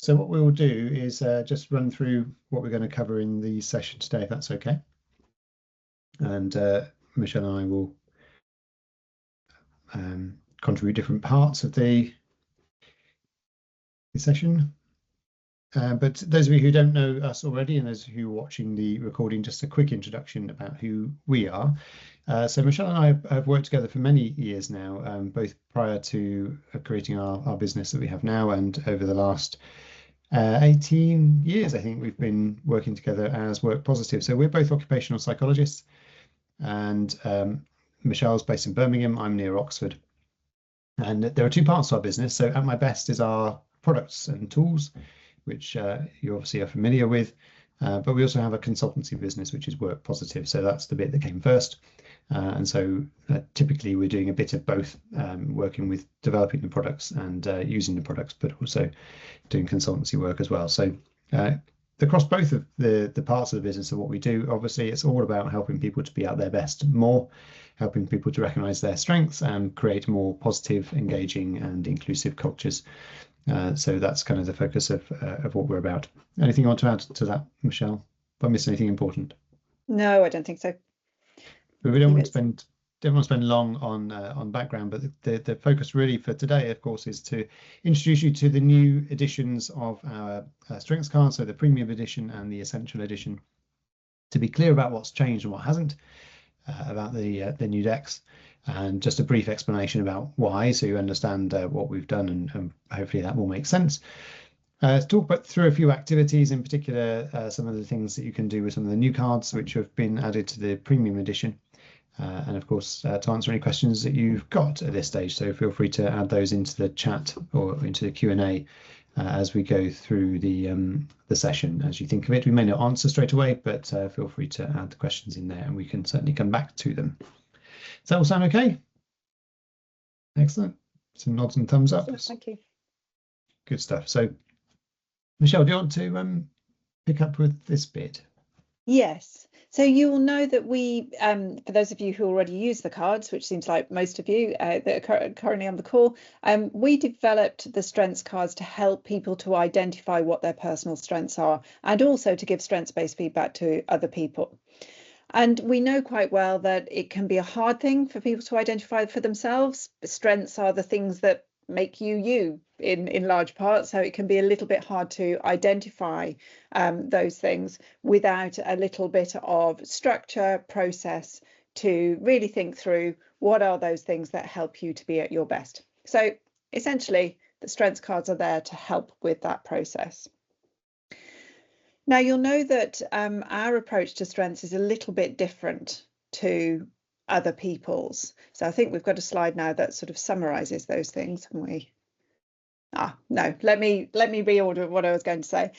So what we will do is just run through what we're going to cover in the session today, if that's okay. And Michelle and I will contribute different parts of the session. But those of you who don't know us already, and those who are watching the recording, just a quick introduction about who we are. So Michelle and I have worked together for many years now, both prior to creating our business that we have now, and over the last 18 years, I think we've been working together as Work Positive. So we're both occupational psychologists, and Michelle's based in Birmingham, I'm near Oxford. And there are two parts to our business. So at my best is our products and tools, which you obviously are familiar with, but we also have a consultancy business, which is Work Positive. So that's the bit that came first. And so typically we're doing a bit of both, working with developing the products and using the products, but also doing consultancy work as well. So across both of the parts of the business of what we do, obviously it's all about helping people to be at their best more, helping people to recognize their strengths and create more positive, engaging and inclusive cultures. So that's kind of the focus of what we're about. Anything you want to add to that, Michelle? Have I missed anything important? No, I don't think so. But we don't want to spend long on background, but the focus really for today, of course, is to introduce you to the new editions of our strengths cards, so the premium edition and the essential edition, to be clear about what's changed and what hasn't about the new decks, and just a brief explanation about why, so you understand what we've done, and hopefully that will make sense. To talk through a few activities, in particular some of the things that you can do with some of the new cards which have been added to the premium edition, and of course to answer any questions that you've got at this stage. So feel free to add those into the chat or into the Q&A as we go through the session. As you think of it, we may not answer straight away, but feel free to add the questions in there and we can certainly come back to them. Does that all sound okay? Excellent. Some nods and thumbs up. Thank you. Good stuff. So Michelle, do you want to pick up with this bit? Yes. So you will know that we, for those of you who already use the cards, which seems like most of you that are currently on the call, we developed the strengths cards to help people to identify what their personal strengths are, and also to give strengths-based feedback to other people. And we know quite well that it can be a hard thing for people to identify for themselves. Strengths are the things that make you in large part, so it can be a little bit hard to identify those things without a little bit of structure, process to really think through what are those things that help you to be at your best. So essentially the strengths cards are there to help with that process. Now you'll know that our approach to strengths is a little bit different to other people's. So I think we've got a slide now that sort of summarizes those things, haven't we? No, let me reorder what I was going to say.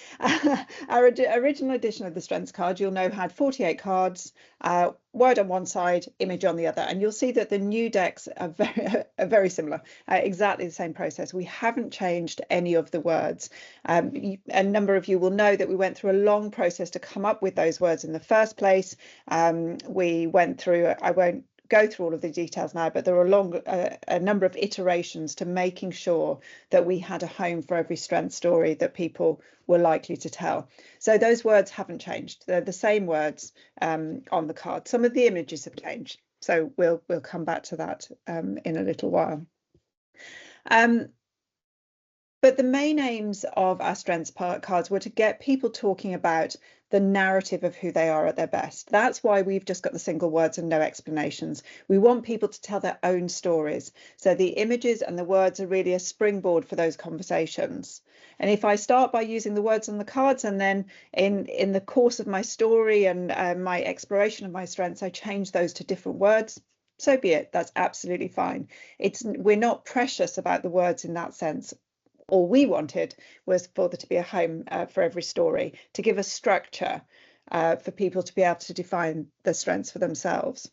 Our original edition of the strengths card, you'll know, had 48 cards, word on one side, image on the other, and you'll see that the new decks are very similar, exactly the same process. We haven't changed any of the words. A number of you will know that we went through a long process to come up with those words in the first place. We went through, I won't go through all of the details now, but there are a number of iterations to making sure that we had a home for every strength story that people were likely to tell. So those words haven't changed. They're the same words on the card. Some of the images have changed, so we'll come back to that in a little while. But the main aims of our strengths cards were to get people talking about the narrative of who they are at their best. That's why we've just got the single words and no explanations. We want people to tell their own stories. So the images and the words are really a springboard for those conversations. And if I start by using the words on the cards, and then in the course of my story and my exploration of my strengths, I change those to different words, so be it. That's absolutely fine. We're not precious about the words in that sense. All we wanted was for there to be a home for every story, to give a structure for people to be able to define the strengths for themselves.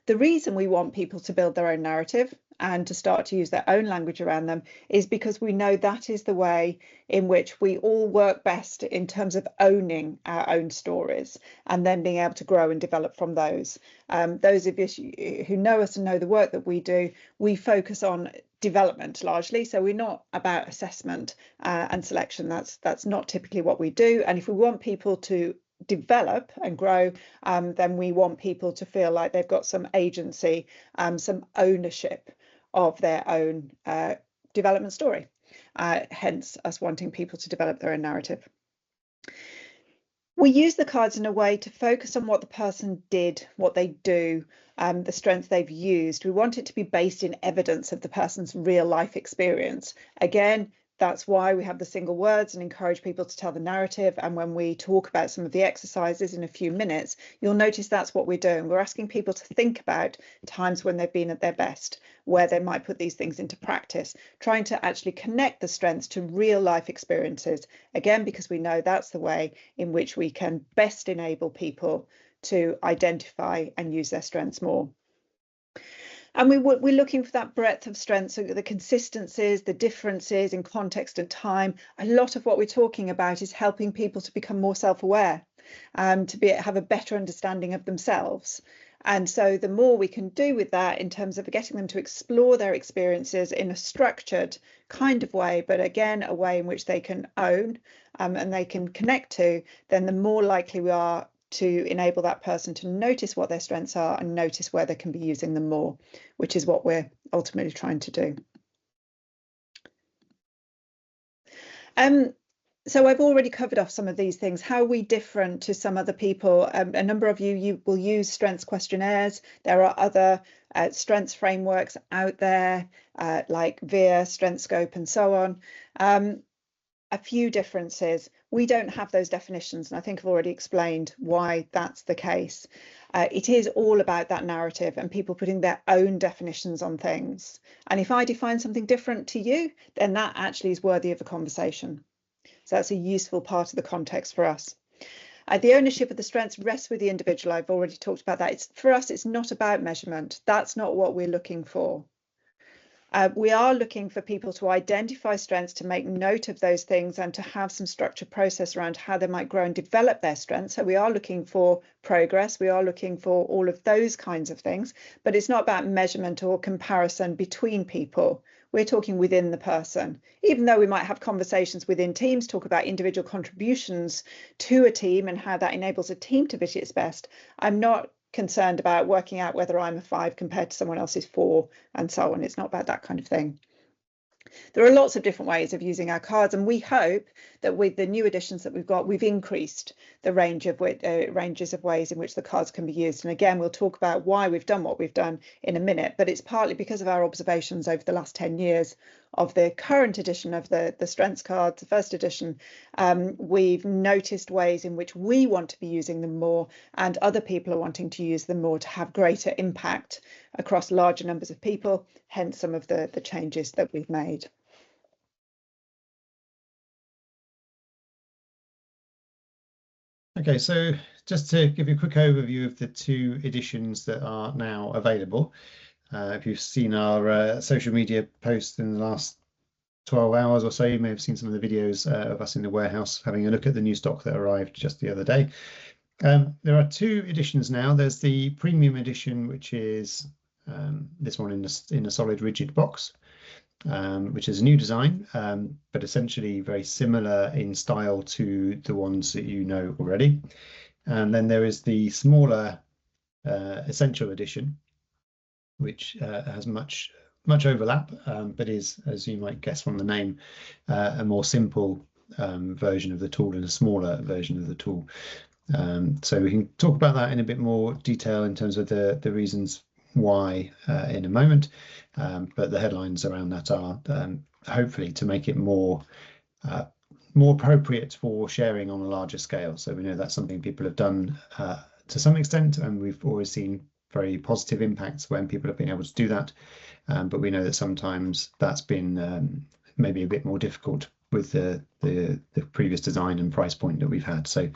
The reason we want people to build their own narrative and to start to use their own language around them is because we know that is the way in which we all work best in terms of owning our own stories and then being able to grow and develop from those. Those of you who know us and know the work that we do, we focus on development largely. So we're not about assessment and selection. That's not typically what we do. And if we want people to develop and grow, then we want people to feel like they've got some agency, some ownership of their own development story. Hence us wanting people to develop their own narrative. We use the cards in a way to focus on what the person did, what they do, the strength they've used. We want it to be based in evidence of the person's real life experience. Again, that's why we have the single words and encourage people to tell the narrative. And when we talk about some of the exercises in a few minutes, you'll notice that's what we're doing. We're asking people to think about times when they've been at their best, where they might put these things into practice, trying to actually connect the strengths to real life experiences. Again, because we know that's the way in which we can best enable people to identify and use their strengths more. And we're looking for that breadth of strengths, so the consistencies, the differences in context and time. A lot of what we're talking about is helping people to become more self-aware, to have a better understanding of themselves. And so the more we can do with that in terms of getting them to explore their experiences in a structured kind of way, but again, a way in which they can own and they can connect to, then the more likely we are to enable that person to notice what their strengths are and notice where they can be using them more, which is what we're ultimately trying to do. So I've already covered off some of these things. How are we different to some other people? A number of you will use strengths questionnaires. There are other strengths frameworks out there, like VIA, StrengthScope, and so on. A few differences. We don't have those definitions, and I think I've already explained why that's the case. It is all about that narrative and people putting their own definitions on things. And if I define something different to you, then that actually is worthy of a conversation. So that's a useful part of the context for us. The ownership of the strengths rests with the individual. I've already talked about that. For us, it's not about measurement. That's not what we're looking for. We are looking for people to identify strengths, to make note of those things, and to have some structured process around how they might grow and develop their strengths. So we are looking for progress. We are looking for all of those kinds of things, but it's not about measurement or comparison between people. We're talking within the person. Even though we might have conversations within teams, talk about individual contributions to a team and how that enables a team to be at its best, I'm not concerned about working out whether I'm a 5 compared to someone else's 4 and so on. It's not about that kind of thing. There are lots of different ways of using our cards, and we hope that with the new additions that we've got, we've increased the ranges of ways in which the cards can be used. And again, we'll talk about why we've done what we've done in a minute, but it's partly because of our observations over the last 10 years of the current edition of the strengths cards, the first edition. We've noticed ways in which we want to be using them more, and other people are wanting to use them more to have greater impact across larger numbers of people, hence some of the changes that we've made. Okay, so just to give you a quick overview of the 2 editions that are now available. If you've seen our social media posts in the last 12 hours or so, you may have seen some of the videos of us in the warehouse having a look at the new stock that arrived just the other day. There are 2 editions now. There's the premium edition, which is this one in a solid rigid box, which is a new design, but essentially very similar in style to the ones that you know already. And then there is the smaller essential edition, which has much overlap, but is, as you might guess from the name, a more simple version of the tool and a smaller version of the tool. So we can talk about that in a bit more detail in terms of the reasons why in a moment, but the headlines around that are hopefully to make it more appropriate for sharing on a larger scale. So we know that's something people have done to some extent, and we've always seen very positive impacts when people have been able to do that, but we know that sometimes that's been maybe a bit more difficult with the previous design and price point that we've had. So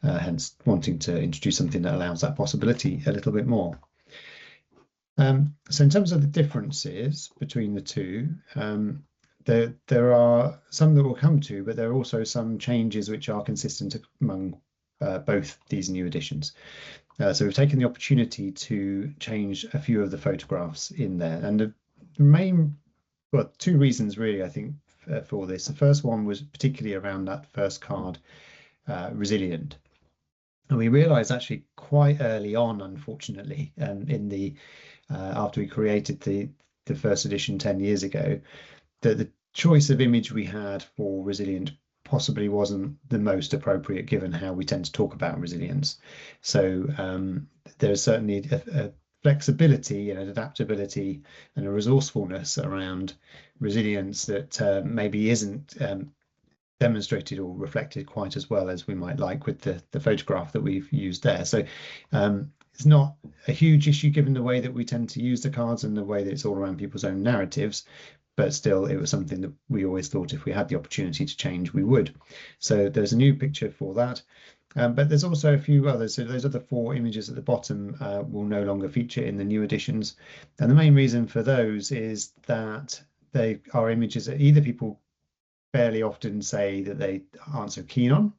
hence wanting to introduce something that allows that possibility a little bit more. So in terms of the differences between the 2, there are some that we'll come to, but there are also some changes which are consistent among both these new editions. So we've taken the opportunity to change a few of the photographs in there, and the main well, two reasons really, I think, for this. The first one was particularly around that first card, Resilient. And we realized actually quite early on, unfortunately, in the after we created the first edition 10 years ago, that the choice of image we had for Resilient possibly wasn't the most appropriate given how we tend to talk about resilience. So there's certainly a flexibility and an adaptability and a resourcefulness around resilience that maybe isn't demonstrated or reflected quite as well as we might like with the photograph that we've used there. So it's not a huge issue given the way that we tend to use the cards and the way that it's all around people's own narratives, but still it was something that we always thought if we had the opportunity to change, we would. So there's a new picture for that. But there's also a few others. So those other 4 images at the bottom will no longer feature in the new editions. And the main reason for those is that they are images that either people fairly often say that they aren't so keen on,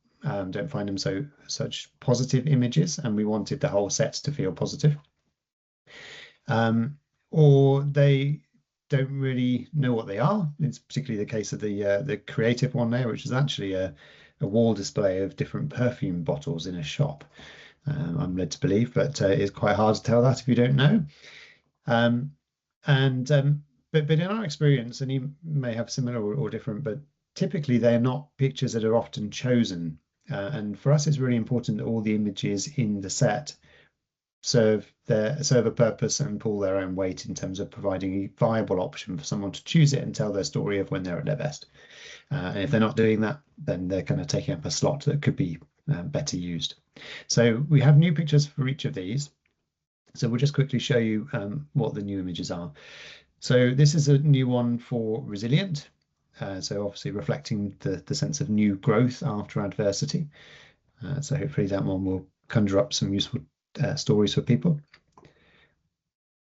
don't find them such positive images, and we wanted the whole set to feel positive. Or they don't really know what they are. It's particularly the case of the creative one there, which is actually a wall display of different perfume bottles in a shop. I'm led to believe, but it's quite hard to tell that if you don't know. But in our experience, and you may have similar or different, but typically they're not pictures that are often chosen. And for us, it's really important that all the images in the set serve a purpose and pull their own weight in terms of providing a viable option for someone to choose it and tell their story of when they're at their best. And if they're not doing that, then they're kind of taking up a slot that could be better used. So we have new pictures for each of these. So we'll just quickly show you what the new images are. So this is a new one for Resilient. So obviously reflecting the sense of new growth after adversity. So hopefully that one will conjure up some useful stories for people.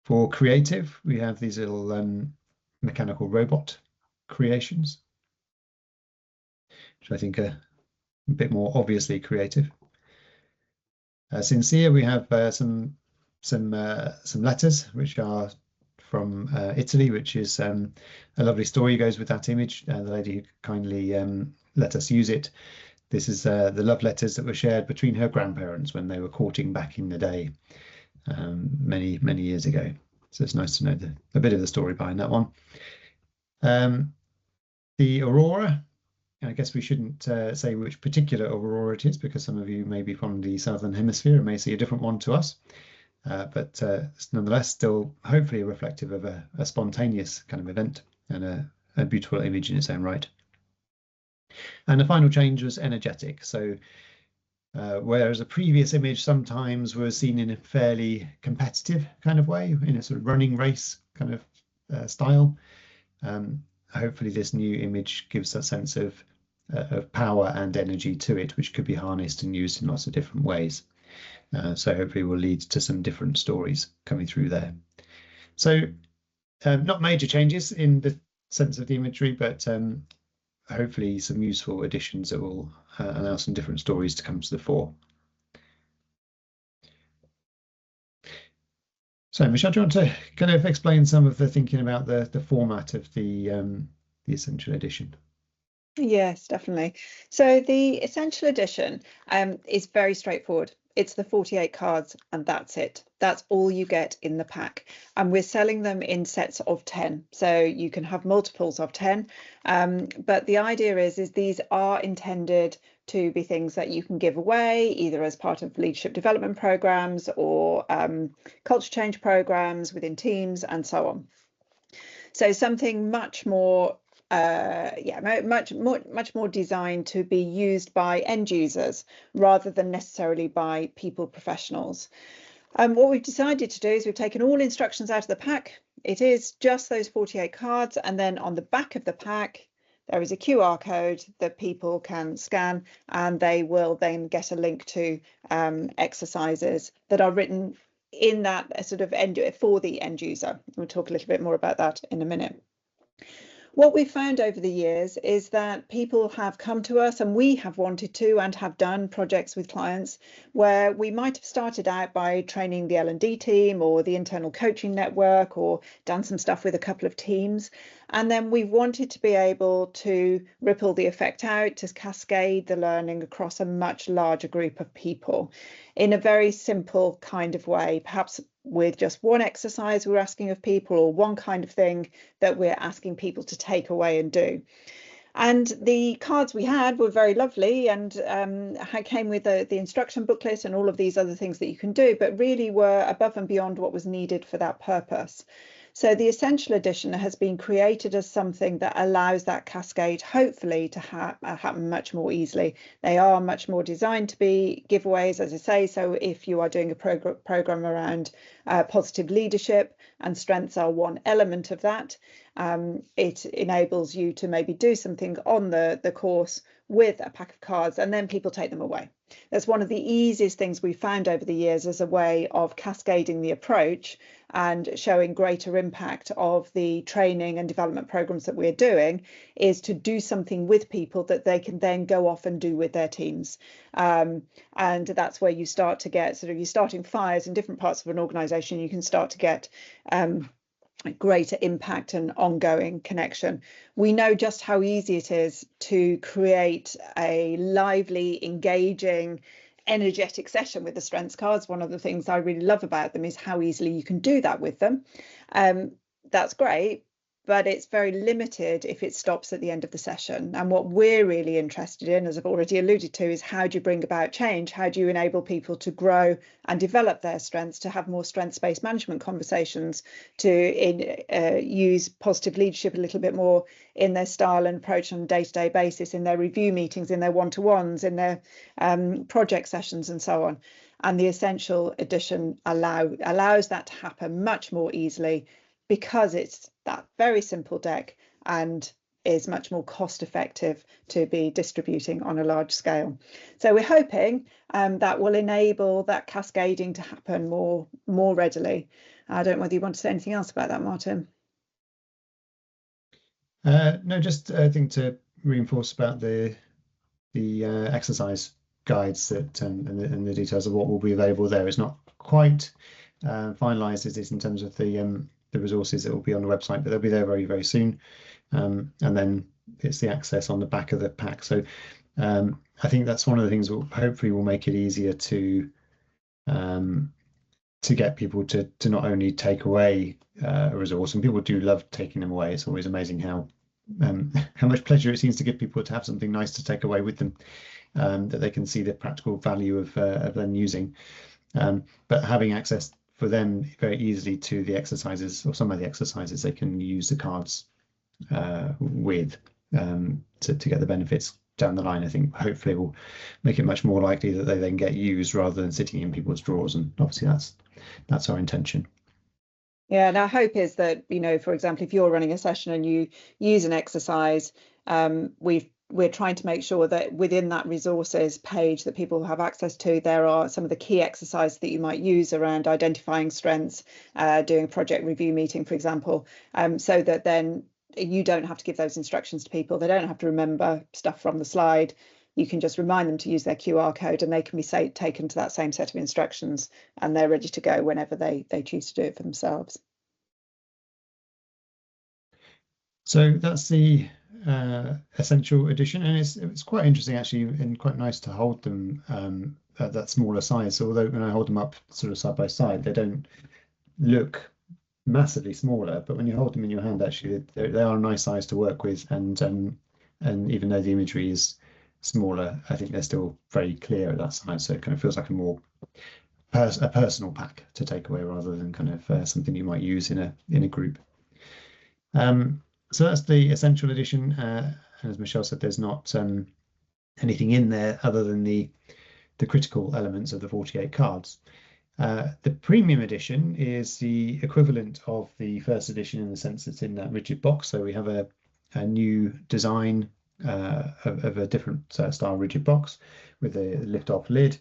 For Creative, we have these little mechanical robot creations, which I think are a bit more obviously creative. Sincere, we have some letters which are from Italy, which is a lovely story goes with that image. The lady who kindly let us use it. This is the love letters that were shared between her grandparents when they were courting back in the day, many years ago. So it's nice to know a bit of the story behind that one. The Aurora, I guess we shouldn't say which particular Aurora it is, because some of you may be from the Southern Hemisphere and may see a different one to us. But nonetheless, still hopefully reflective of a spontaneous kind of event and a beautiful image in its own right. And the final change was energetic. So whereas a previous image sometimes was seen in a fairly competitive kind of way, in a sort of running race kind of style, hopefully this new image gives a sense of power and energy to it, which could be harnessed and used in lots of different ways. So hopefully will lead to some different stories coming through there. So not major changes in the sense of the imagery, but hopefully some useful additions that will allow some different stories to come to the fore. So Michelle, do you want to kind of explain some of the thinking about the format of the Essential Edition? Yes, definitely. So the Essential Edition is very straightforward. It's the 48 cards and that's it. That's all you get in the pack. And we're selling them in sets of 10. So you can have multiples of 10. But the idea is these are intended to be things that you can give away, either as part of leadership development programs or culture change programs within teams and so on. So something much more much more designed to be used by end users rather than necessarily by people professionals. What we've decided to do is we've taken all instructions out of the pack. It is just those 48 cards, and then on the back of the pack there is a QR code that people can scan, and they will then get a link to exercises that are written in that sort of for the end user. We'll talk a little bit more about that in a minute. What we've found over the years is that people have come to us, and we have wanted to and have done projects with clients where we might have started out by training the L&D team or the internal coaching network, or done some stuff with a couple of teams. And then we wanted to be able to ripple the effect out, to cascade the learning across a much larger group of people in a very simple kind of way, perhaps with just one exercise we're asking of people, or one kind of thing that we're asking people to take away and do. And the cards we had were very lovely, and came with the instruction booklet and all of these other things that you can do, but really were above and beyond what was needed for that purpose. So the Essential Edition has been created as something that allows that cascade, hopefully, to happen much more easily. They are much more designed to be giveaways, as I say. So if you are doing a program around positive leadership, and strengths are one element of that, it enables you to maybe do something on the course with a pack of cards, and then people take them away. That's one of the easiest things we've found over the years as a way of cascading the approach and showing greater impact of the training and development programs that we're doing, is to do something with people that they can then go off and do with their teams. And that's where you start to get sort of, you're starting fires in different parts of an organization. You can start to get greater impact and ongoing connection. We know just how easy it is to create a lively, engaging, energetic session with the strengths cards. One of the things I really love about them is how easily you can do that with them. That's great, but it's very limited if it stops at the end of the session. And what we're really interested in, as I've already alluded to, is how do you bring about change? How do you enable people to grow and develop their strengths, to have more strengths-based management conversations, to use positive leadership a little bit more in their style and approach on a day-to-day basis, in their review meetings, in their one-to-ones, in their project sessions, and so on. And the Essential Edition allows that to happen much more easily, because it's that very simple deck and is much more cost effective to be distributing on a large scale. So we're hoping that will enable that cascading to happen more readily. I don't know whether you want to say anything else about that, Martin. No, just I think to reinforce about the exercise guides that and the details of what will be available there. It's not quite finalized as is in terms of the resources that will be on the website, but they'll be there very, very soon. And then it's the access on the back of the pack. So I think that's one of the things that hopefully will make it easier to get people to not only take away a resource, and people do love taking them away. It's always amazing how much pleasure it seems to give people to have something nice to take away with them, that they can see the practical value of them using. But having access for them very easily to the exercises, or some of the exercises they can use the cards with, to get the benefits down the line, I think hopefully will make it much more likely that they then get used rather than sitting in people's drawers. And obviously that's our intention. Yeah, and our hope is that, for example, if you're running a session and you use an exercise, we're trying to make sure that within that resources page that people have access to, there are some of the key exercises that you might use around identifying strengths, doing a project review meeting, for example, so that then you don't have to give those instructions to people. They don't have to remember stuff from the slide. You can just remind them to use their QR code, and they can be taken to that same set of instructions, and they're ready to go whenever they choose to do it for themselves. So that's the Essential Edition, and it's quite interesting actually, and quite nice to hold them at that smaller size. So although when I hold them up sort of side by side, they don't look massively smaller, but when you hold them in your hand, actually they are a nice size to work with, and even though the imagery is smaller, I think they're still very clear at that size. So it kind of feels like a more a personal pack to take away, rather than kind of something you might use in a group. So that's the Essential Edition. As Michelle said, there's not anything in there other than the critical elements of the 48 cards. The Premium Edition is the equivalent of the first edition in the sense it's in that rigid box. So we have a new design of a different style rigid box with a lift-off lid.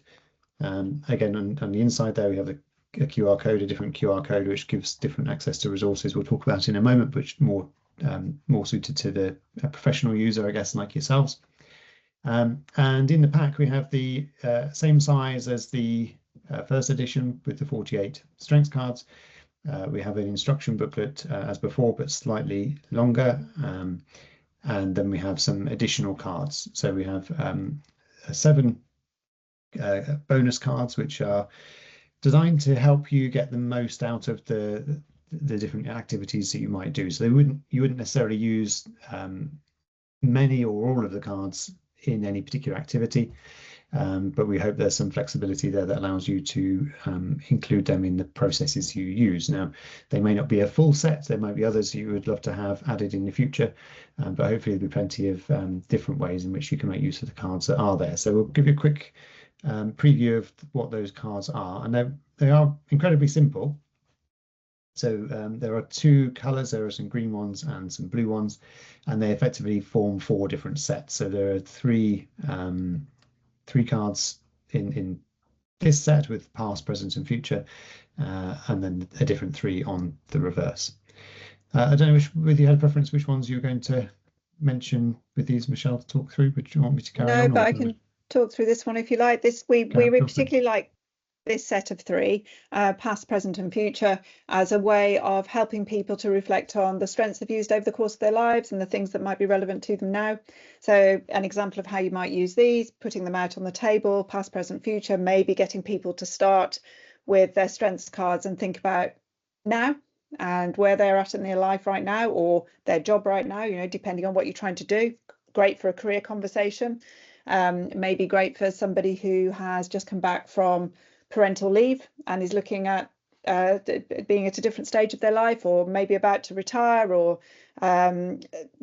Again, on the inside there, we have a QR code, a different QR code, which gives different access to resources we'll talk about in a moment, which more more suited to the professional user, I guess, like yourselves. And in the pack, we have the same size as the first edition with the 48 strengths cards. We have an instruction booklet as before, but slightly longer. And then we have some additional cards. So we have 7 bonus cards, which are designed to help you get the most out of the different activities that you might do. So you wouldn't necessarily use many or all of the cards in any particular activity, but we hope there's some flexibility there that allows you to include them in the processes you use. Now, they may not be a full set, there might be others you would love to have added in the future, but hopefully there'll be plenty of different ways in which you can make use of the cards that are there. So we'll give you a quick preview of what those cards are, and they are incredibly simple. So there are 2 colors, there are some green ones and some blue ones, and they effectively form 4 different sets. So there are 3 cards in this set with past, present, and future, and then a different 3 on the reverse. I don't know whether you had a preference which ones you're going to mention with these, Michelle, to talk through. Would you want me to carry on? No, but I can talk through this one if you like. We particularly like this set of 3, past, present, and future, as a way of helping people to reflect on the strengths they've used over the course of their lives and the things that might be relevant to them now. So an example of how you might use these, putting them out on the table, past, present, future, maybe getting people to start with their strengths cards and think about now and where they're at in their life right now, or their job right now, depending on what you're trying to do. Great for a career conversation. Maybe great for somebody who has just come back from parental leave and is looking at being at a different stage of their life, or maybe about to retire, or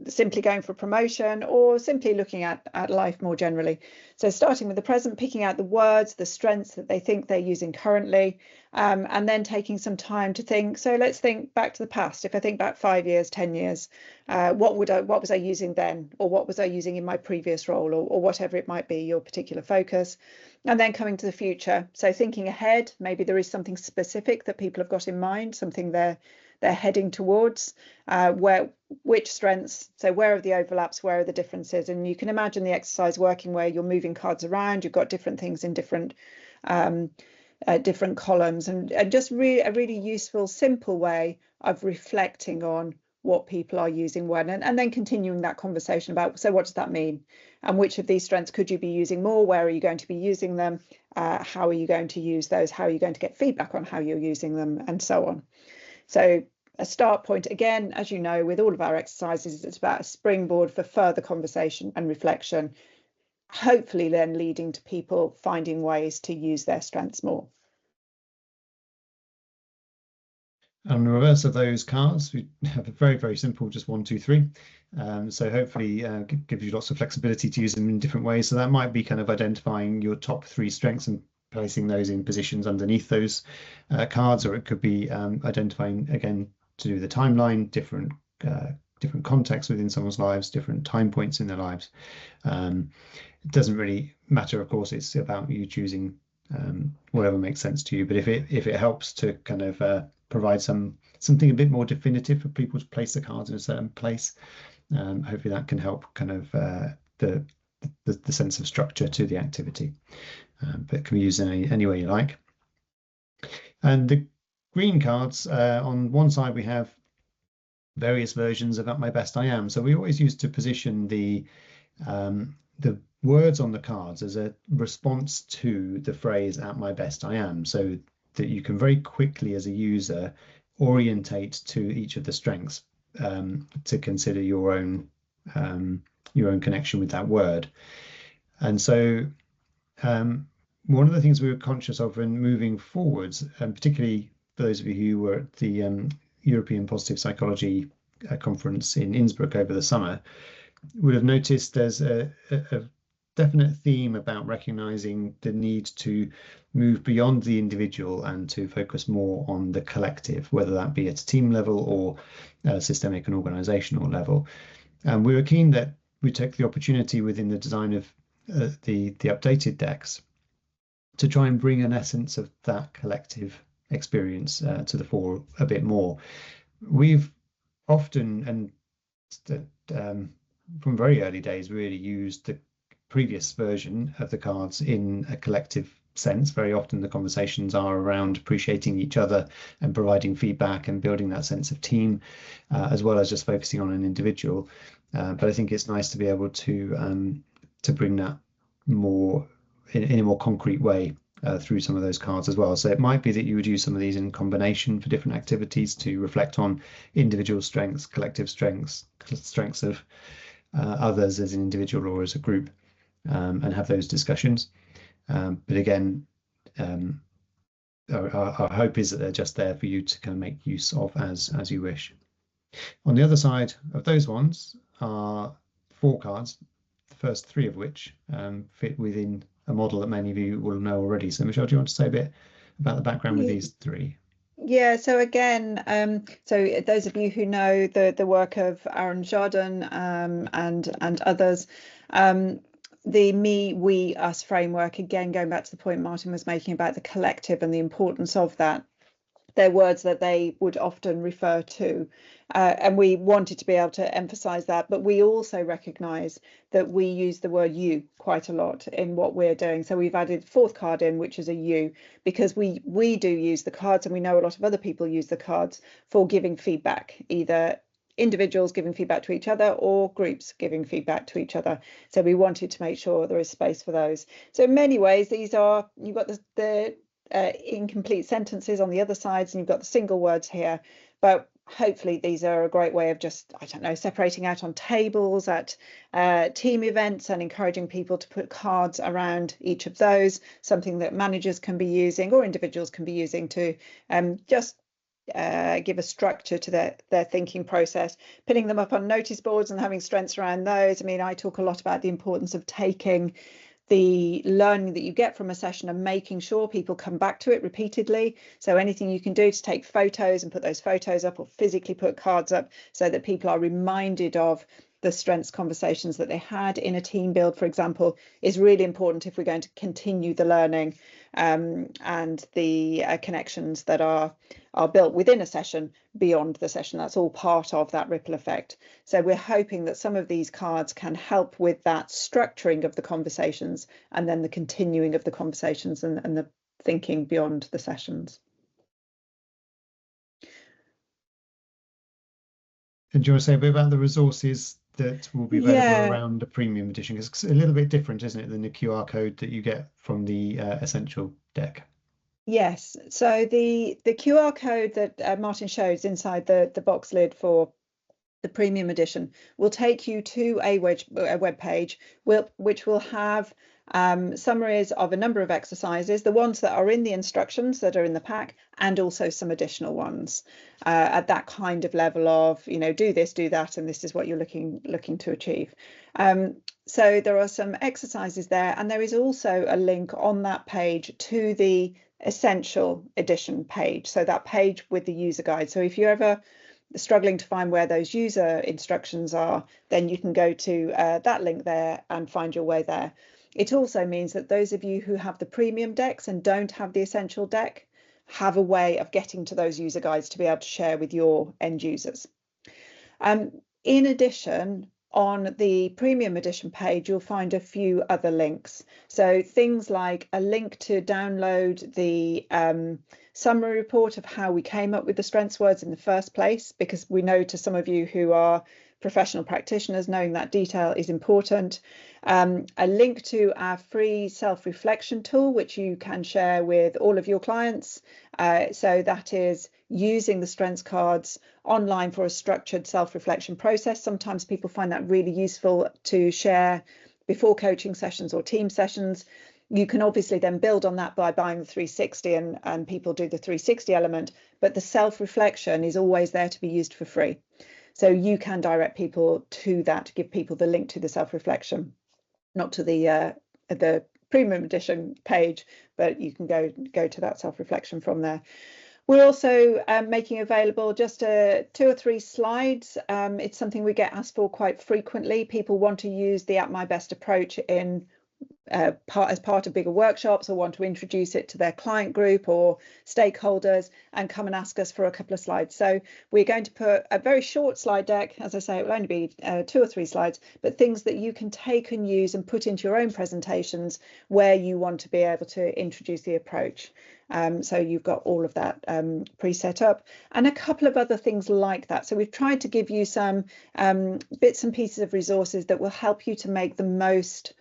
simply going for a promotion, or simply looking at life more generally. So starting with the present, picking out the words, the strengths that they think they're using currently, and then taking some time to think. So let's think back to the past. If I think back 5 years, 10 years, what was I using then, or what was I using in my previous role, or whatever it might be, your particular focus. And then coming to the future, so thinking ahead, maybe there is something specific that people have got in mind, something they're heading towards, which strengths, so where are the overlaps, where are the differences? And you can imagine the exercise working where you're moving cards around, you've got different things in different columns, and just a really useful, simple way of reflecting on what people are using when, and then continuing that conversation about, so what does that mean? And which of these strengths could you be using more? Where are you going to be using them? How are you going to use those? How are you going to get feedback on how you're using them, and so on? So a start point, again, as you know, with all of our exercises, it's about a springboard for further conversation and reflection, hopefully then leading to people finding ways to use their strengths more. On the reverse of those cards, we have a very, very simple, just 1, 2, 3. So hopefully gives you lots of flexibility to use them in different ways. So that might be kind of identifying your top 3 strengths and placing those in positions underneath those cards, or it could be identifying, again, to do the timeline, different contexts within someone's lives, different time points in their lives. It doesn't really matter, of course. It's about you choosing whatever makes sense to you. But if it helps to kind of provide something a bit more definitive for people to place the cards in a certain place, hopefully that can help kind of the sense of structure to the activity. But it can be used in any way you like. And the green cards, on one side we have various versions of At My Best I Am. So we always used to position the words on the cards as a response to the phrase At My Best I Am, so that you can very quickly as a user orientate to each of the strengths to consider your own connection with that word. And so one of the things we were conscious of when moving forwards, and particularly for those of you who were at the European Positive Psychology conference in Innsbruck over the summer, would have noticed there's a definite theme about recognizing the need to move beyond the individual and to focus more on the collective, whether that be at a team level or systemic and organizational level. And we were keen that we take the opportunity within the design of the updated decks to try and bring an essence of that collective experience to the fore a bit more. We've often, and that from very early days really used the previous version of the cards in a collective sense. Very often the conversations are around appreciating each other and providing feedback and building that sense of team, as well as just focusing on an individual. But I think it's nice to be able to bring that more in a more concrete way through some of those cards as well. So it might be that you would use some of these in combination for different activities to reflect on individual strengths, collective strengths, strengths of others as an individual or as a group, and have those discussions. But again, our hope is that they're just there for you to kind of make use of as you wish. On the other side of those ones are 4 cards, the first 3 of which fit within a model that many of you will know already. So Michelle, do you want to say a bit about the background with these 3? Yeah, so again, so those of you who know the work of Aaron Jardin and others, the me, we, us framework, again, going back to the point Martin was making about the collective and the importance of that. They're words that they would often refer to. And we wanted to be able to emphasize that, but we also recognize that we use the word you quite a lot in what we're doing. So we've added 4th card in, which is a you, because we do use the cards, and we know a lot of other people use the cards for giving feedback, either individuals giving feedback to each other or groups giving feedback to each other. So we wanted to make sure there is space for those. So in many ways, these are, you've got the incomplete sentences on the other sides, and you've got the single words here, but hopefully these are a great way of just, I don't know, separating out on tables at team events and encouraging people to put cards around each of those, something that managers can be using or individuals can be using to just give a structure to their thinking process, putting them up on notice boards and having strengths around those. I mean, I talk a lot about the importance of taking the learning that you get from a session and making sure people come back to it repeatedly. So anything you can do to take photos and put those photos up, or physically put cards up, so that people are reminded of the strengths conversations that they had in a team build, for example, is really important if we're going to continue the learning and the connections that are built within a session beyond the session. That's all part of that ripple effect. So we're hoping that some of these cards can help with that structuring of the conversations, and then the continuing of the conversations and the thinking beyond the sessions. And do you want to say a bit about the resources that will be available around the premium edition? Because it's a little bit different, isn't it, than the QR code that you get from the essential deck? Yes, so the QR code that Martin shows inside the box lid for the premium edition will take you to a web page which will have summaries of a number of exercises, the ones that are in the instructions that are in the pack, and also some additional ones at that kind of level of, you know, do this, do that, and this is what you're looking to achieve. So there are some exercises there, and there is also a link on that page to the essential edition page, so that page with the user guide. So if you're ever struggling to find where those user instructions are, then you can go to that link there and find your way there. It also means that those of you who have the premium decks and don't have the essential deck have a way of getting to those user guides to be able to share with your end users. In addition, on the premium edition page, you'll find a few other links. So things like a link to download the summary report of how we came up with the strengths words in the first place, because we know to some of you who are professional practitioners, knowing that detail is important. A link to our free self-reflection tool, which you can share with all of your clients. So that is using the strengths cards online for a structured self-reflection process. Sometimes people find that really useful to share before coaching sessions or team sessions. You can obviously then build on that by buying the 360 and people do the 360 element, but the self-reflection is always there to be used for free. So you can direct people to that, give people the link to the self-reflection, not to the premium edition page, but you can go to that self-reflection from there. We're also making available just 2 or 3 slides. It's something we get asked for quite frequently. People want to use the At My Best approach in as part of bigger workshops, or want to introduce it to their client group or stakeholders, and come and ask us for a couple of slides. So we're going to put a very short slide deck. As I say, it will only be 2 or 3 slides, but things that you can take and use and put into your own presentations where you want to be able to introduce the approach. So you've got all of that pre-set up, and a couple of other things like that. So we've tried to give you some bits and pieces of resources that will help you to make the most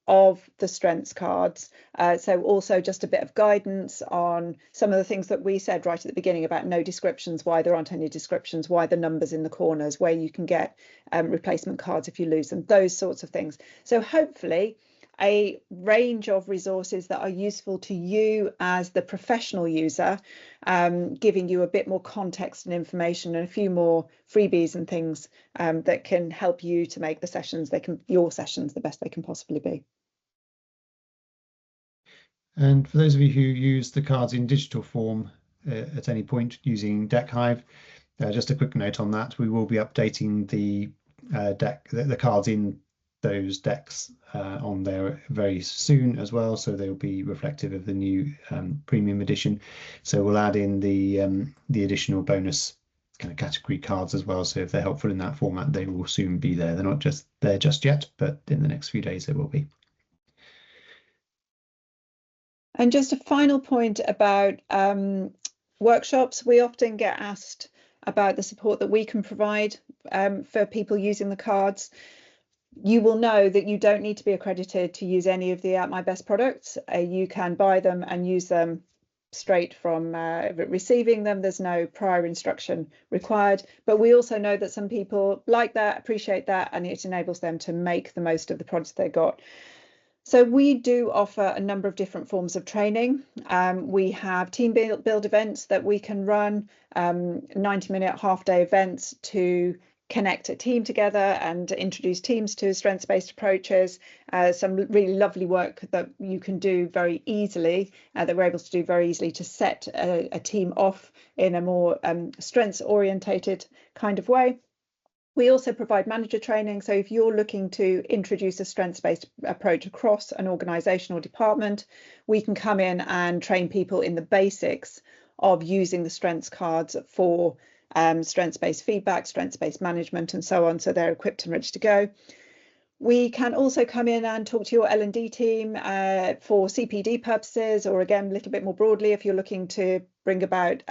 of the strengths cards. So also just a bit of guidance on some of the things that we said right at the beginning about no descriptions, why there aren't any descriptions, why the numbers in the corners, where you can get replacement cards if you lose them, those sorts of things. So hopefully a range of resources that are useful to you as the professional user, giving you a bit more context and information, and a few more freebies and things that can help you to make the sessions, your sessions, the best they can possibly be. And for those of you who use the cards in digital form at any point using DeckHive, just a quick note on that: we will be updating the cards in those decks on there very soon as well, so they'll be reflective of the new premium edition. So we'll add in the additional bonus kind of category cards as well. So if they're helpful in that format, they will soon be there. They're not just there just yet, but in the next few days they will be. And just a final point about workshops. We often get asked about the support that we can provide for people using the cards. You will know that you don't need to be accredited to use any of the At My Best products. You can buy them and use them straight from receiving them. There's no prior instruction required, but we also know that some people like that, appreciate that, and it enables them to make the most of the products they got. So we do offer a number of different forms of training. We have team build events that we can run, 90-minute half-day events to connect a team together and introduce teams to strengths-based approaches. Some really lovely work that you can do very easily, that we're able to do very easily to set a team off in a more strengths-orientated kind of way. We also provide manager training. So if you're looking to introduce a strengths-based approach across an organisation or department, we can come in and train people in the basics of using the strengths cards for strengths-based feedback, strengths-based management, and so on. So they're equipped and ready to go. We can also come in and talk to your L&D team for CPD purposes, or again, a little bit more broadly, if you're looking to bring about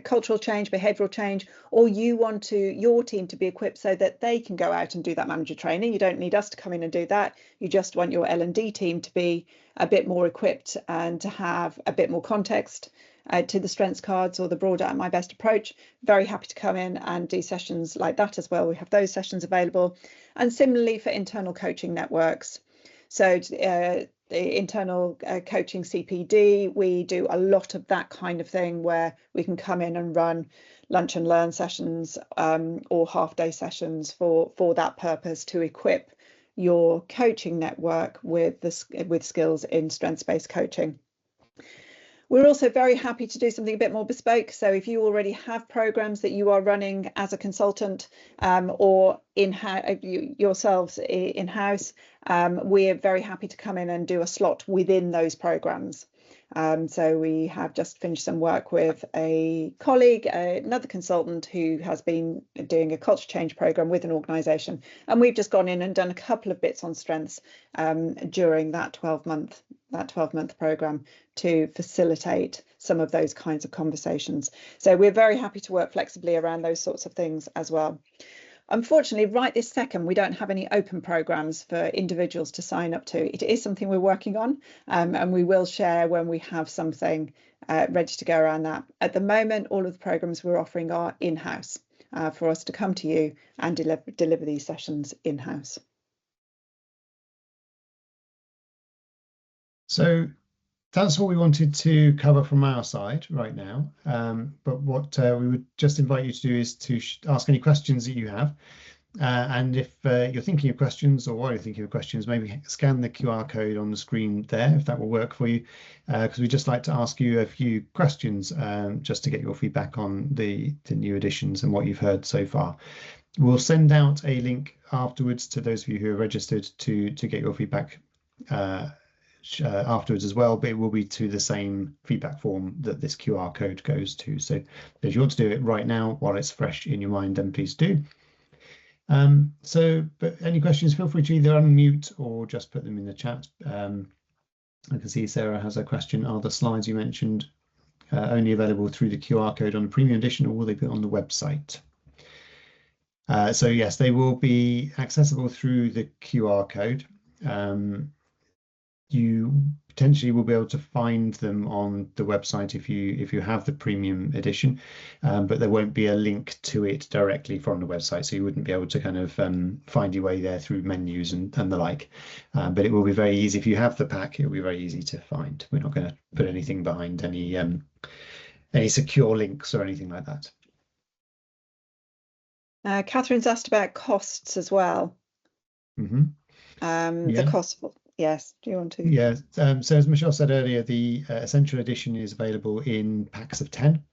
cultural change, behavioural change, or you want your team to be equipped so that they can go out and do that manager training. You don't need us to come in and do that. You just want your L&D team to be a bit more equipped and to have a bit more context to the strengths cards or the broader At My Best approach. Very happy to come in and do sessions like that as well. We have those sessions available. And similarly for internal coaching networks. So the internal coaching CPD, we do a lot of that kind of thing where we can come in and run lunch and learn sessions or half-day sessions for that purpose, to equip your coaching network with skills in strengths-based coaching. We're also very happy to do something a bit more bespoke. So if you already have programs that you are running as a consultant or yourselves in-house, we're very happy to come in and do a slot within those programs. So we have just finished some work with a colleague, another consultant who has been doing a culture change program with an organisation, and we've just gone in and done a couple of bits on strengths during that 12-month program to facilitate some of those kinds of conversations. So we're very happy to work flexibly around those sorts of things as well. Unfortunately, right this second, we don't have any open programs for individuals to sign up to. It is something we're working on, and we will share when we have something ready to go around that. At the moment, all of the programs we're offering are in-house for us to come to you and deliver these sessions in-house. So that's what we wanted to cover from our side right now. But what we would just invite you to do is to ask any questions that you have. And if you're thinking of questions, or while you're thinking of questions, maybe scan the QR code on the screen there, if that will work for you, because we'd just like to ask you a few questions just to get your feedback on the new editions and what you've heard so far. We'll send out a link afterwards to those of you who are registered to get your feedback afterwards as well, but it will be to the same feedback form that this QR code goes to. So if you want to do it right now while it's fresh in your mind, then please do. But any questions, feel free to either unmute or just put them in the chat. I can see Sarah has a question. Are the slides you mentioned only available through the QR code on the premium edition, or will they be on the website? So yes, they will be accessible through the QR code. You potentially will be able to find them on the website if you have the premium edition, but there won't be a link to it directly from the website, so you wouldn't be able to kind of find your way there through menus and the like. But it will be very easy if you have the pack. It will be very easy to find. We're not going to put anything behind any secure links or anything like that. Catherine's asked about costs as well. Mm-hmm. The cost. Yes, do you want to? Yeah, so as Michelle said earlier, the Essential Edition is available in packs of 10.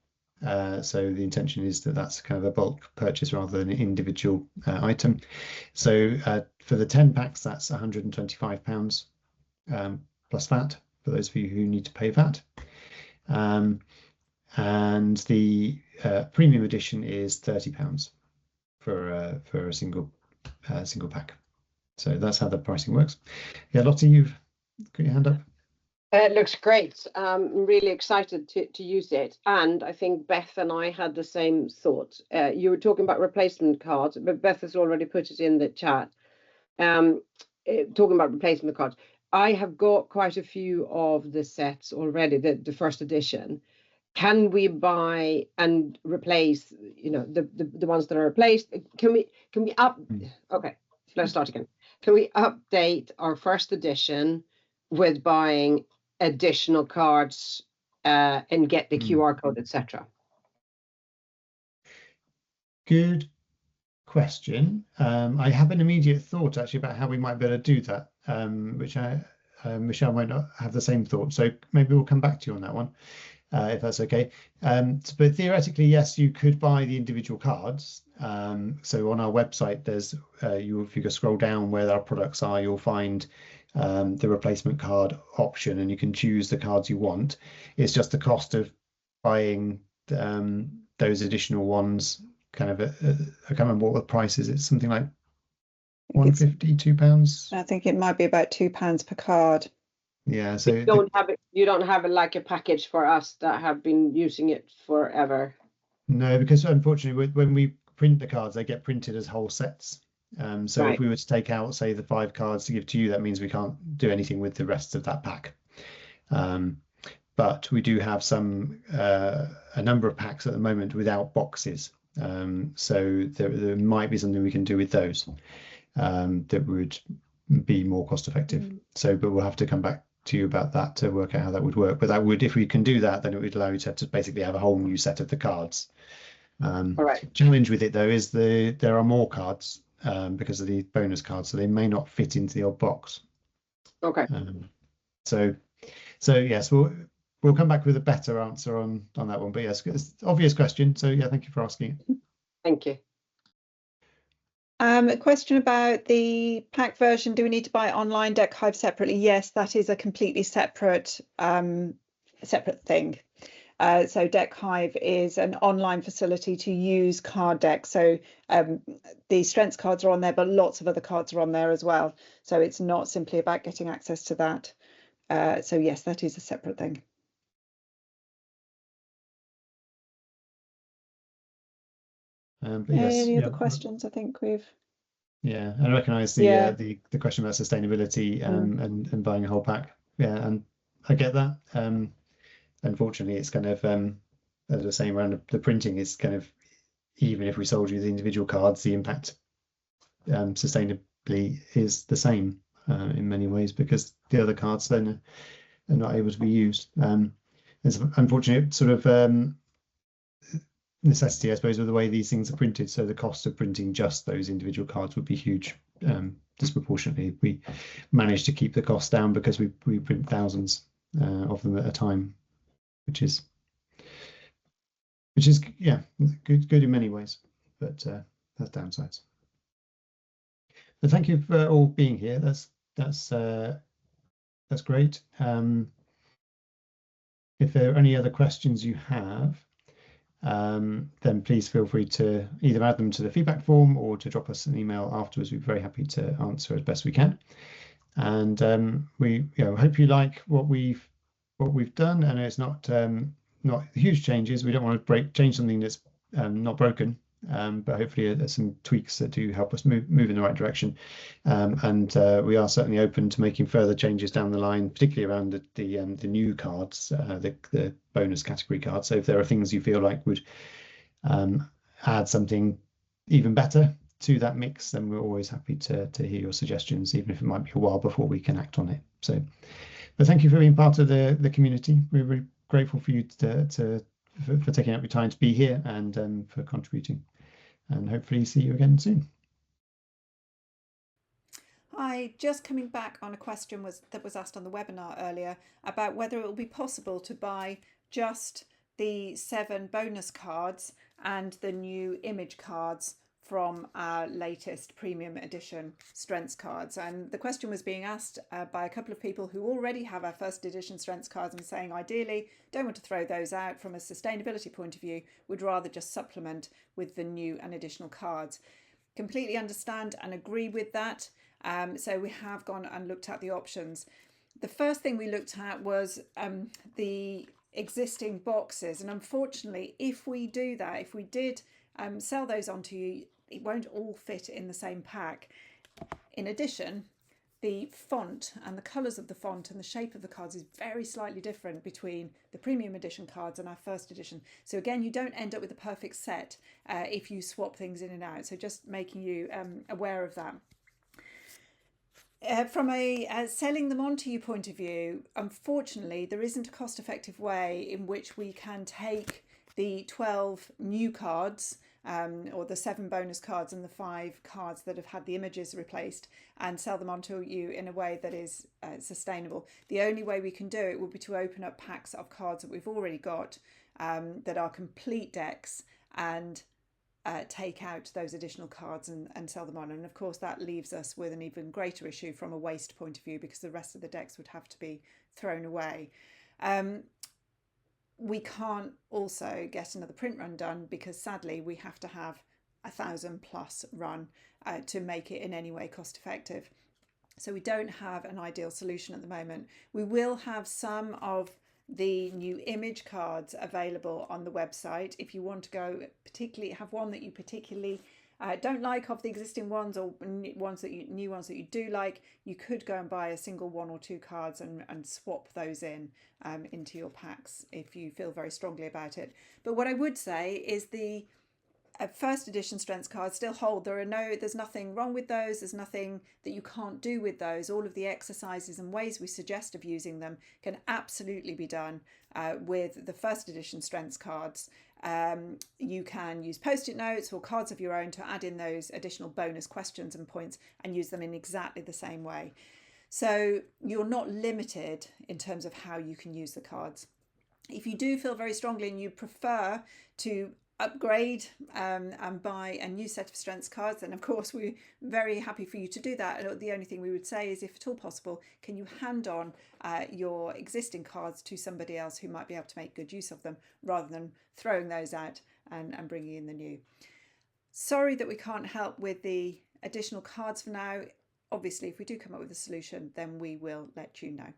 So the intention is that that's kind of a bulk purchase rather than an individual item. So for the 10 packs, that's £125 plus VAT for those of you who need to pay VAT. And the premium edition is £30 for a single pack. So that's how the pricing works. Yeah, Lottie, you've got your hand up. It looks great. I'm really excited to use it. And I think Beth and I had the same thought. You were talking about replacement cards, but Beth has already put it in the chat. Talking about replacement cards. I have got quite a few of the sets already, the first edition. Can we buy and replace, the ones that are replaced? Can we up? Okay, let's start again. Can we update our first edition with buying additional cards and get the QR code, etc.? Good question. I have an immediate thought actually about how we might be able to do that, which Michelle might not have the same thought. So maybe we'll come back to you on that one, if that's okay. But theoretically, yes, you could buy the individual cards. So on our website, there's if you go scroll down where our products are, you'll find the replacement card option, and you can choose the cards you want. It's just the cost of buying those additional ones. Kind of, I can't remember what the price is. It's something like £150, £2. I think it might be about £2 per card. Yeah, so you don't have it like a package for us that have been using it forever. No, because unfortunately, when we print the cards, they get printed as whole sets. So Right. if we were to take out, say, the 5 cards to give to you, that means we can't do anything with the rest of that pack. But we do have a number of packs at the moment without boxes. So there might be something we can do with those that would be more cost effective. So, but we'll have to come back to you about that to work out how that would work. But that would, if we can do that, then it would allow you to basically have a whole new set of the cards. All right. Challenge with it though is there are more cards because of the bonus cards, so they may not fit into the old box. Okay. So yes, we'll come back with a better answer on that one. But yes, it's an obvious question. So yeah, thank you for asking it. Thank you. A question about the pack version. Do we need to buy online Deck Hive separately? Yes, that is a completely separate thing. So Deck Hive is an online facility to use card decks. So the strengths cards are on there, but lots of other cards are on there as well. So it's not simply about getting access to that. So yes, that is a separate thing. But yes, Any other questions? I think we've. Yeah, I recognise the question about sustainability and buying a whole pack. Yeah, and I get that. Unfortunately, it's kind of as I was saying around the printing is kind of, even if we sold you the individual cards, the impact sustainably is the same in many ways, because the other cards then are not able to be used. It's unfortunate sort of necessity, I suppose, of the way these things are printed. So the cost of printing just those individual cards would be huge, disproportionately. We managed to keep the cost down because we print thousands of them at a time, which is yeah, good in many ways, but has downsides. But thank you for all being here. That's that's great. If there are any other questions you have, then please feel free to either add them to the feedback form or to drop us an email afterwards. We're very happy to answer as best we can. And we hope you like what we've done. And it's not huge changes. We don't want to change something that's not broken. But hopefully there's some tweaks that do help us move in the right direction. And we are certainly open to making further changes down the line, particularly around the new cards, the bonus category cards. So if there are things you feel like would add something even better to that mix, then we're always happy to hear your suggestions, even if it might be a while before we can act on it. So, but thank you for being part of the community. We're very grateful for you for taking up your time to be here and for contributing. And hopefully see you again soon. Hi, just coming back on a question that was asked on the webinar earlier about whether it will be possible to buy just the 7 bonus cards and the new image cards from our latest premium edition strengths cards. And the question was being asked by a couple of people who already have our first edition strengths cards and saying ideally don't want to throw those out from a sustainability point of view, would rather just supplement with the new and additional cards. Completely understand and agree with that. So we have gone and looked at the options. The first thing we looked at was the existing boxes, and unfortunately if we do that, if we did sell those onto you, it won't all fit in the same pack. In addition, the font and the colours of the font and the shape of the cards is very slightly different between the premium edition cards and our first edition. So again, you don't end up with a perfect set if you swap things in and out. So just making you aware of that. From a selling them on to you point of view, unfortunately, there isn't a cost-effective way in which we can take the 12 new cards or the 7 bonus cards and the 5 cards that have had the images replaced and sell them onto you in a way that is sustainable. The only way we can do it would be to open up packs of cards that we've already got that are complete decks and take out those additional cards and sell them on. And of course that leaves us with an even greater issue from a waste point of view, because the rest of the decks would have to be thrown away. We can't also get another print run done because sadly we have to have 1,000+ run to make it in any way cost effective. So we don't have an ideal solution at the moment. We will have some of the new image cards available on the website if you want to go particularly have one that you particularly don't like of the existing ones, or new ones that you do like. You could go and buy a single 1 or 2 cards and swap those into your packs if you feel very strongly about it. But what I would say is the first edition strengths cards still hold. There's nothing wrong with those. There's nothing that you can't do with those. All of the exercises and ways we suggest of using them can absolutely be done with the first edition strengths cards. You can use post-it notes or cards of your own to add in those additional bonus questions and points and use them in exactly the same way. So you're not limited in terms of how you can use the cards. If you do feel very strongly and you prefer to upgrade and buy a new set of strengths cards, then of course we're very happy for you to do that. And the only thing we would say is, if at all possible, can you hand on your existing cards to somebody else who might be able to make good use of them, rather than throwing those out and bringing in the new. Sorry that we can't help with the additional cards for now. Obviously if we do come up with a solution, then we will let you know.